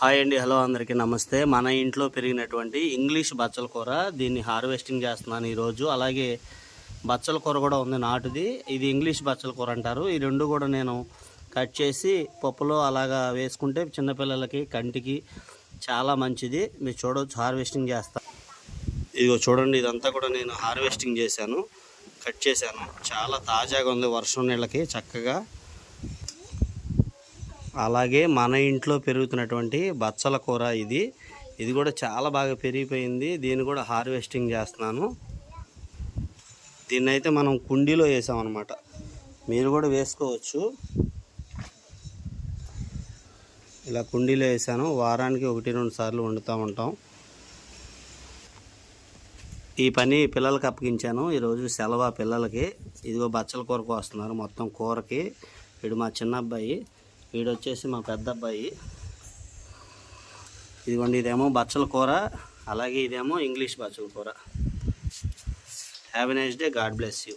Hi అండి, hello అందరికీ నమస్తే. మన ఇంట్లో పెరిగినటువంటి ఇంగ్లీష్ బచ్చల కూర, దీన్ని హార్వెస్టింగ్ చేస్తున్నాను ఈరోజు. అలాగే బచ్చల కూర కూడా ఉంది నాటుది, ఇది ఇంగ్లీష్ బచ్చల కూర అంటారు. ఈ రెండు కూడా నేను కట్ చేసి పప్పులో అలాగా వేసుకుంటే చిన్నపిల్లలకి కంటికి చాలా మంచిది. మీరు చూడవచ్చు, హార్వెస్టింగ్ చేస్తా. ఇదిగో చూడండి, ఇదంతా కూడా నేను హార్వెస్టింగ్ చేశాను, కట్ చేశాను. చాలా తాజాగా ఉంది వర్షం నీళ్ళకి చక్కగా. అలాగే మన ఇంట్లో పెరుగుతున్నటువంటి బచ్చల కూర ఇది కూడా చాలా బాగా పెరిగిపోయింది. దీన్ని కూడా హార్వెస్టింగ్ చేస్తున్నాను. దీన్ని అయితే మనం కుండీలో వేసామన్నమాట, మీరు కూడా వేసుకోవచ్చు. ఇలా కుండీలో వేసాను, వారానికి 1-2 సార్లు వండుతూ ఉంటాం. ఈ పని పిల్లలకి అప్పగించాను, ఈరోజు సెలవు పిల్లలకి. ఇదిగో బచ్చల కూరకు వస్తున్నారు మొత్తం కూరకి. వీడు మా చిన్న అబ్బాయి, వీడు వచ్చేసి మా పెద్ద అబ్బాయి. ఇదిగోండి, ఇదేమో బచ్చల కూర, అలాగే ఇదేమో ఇంగ్లీష్ బచ్చల కూర. Have a nice day, God bless you.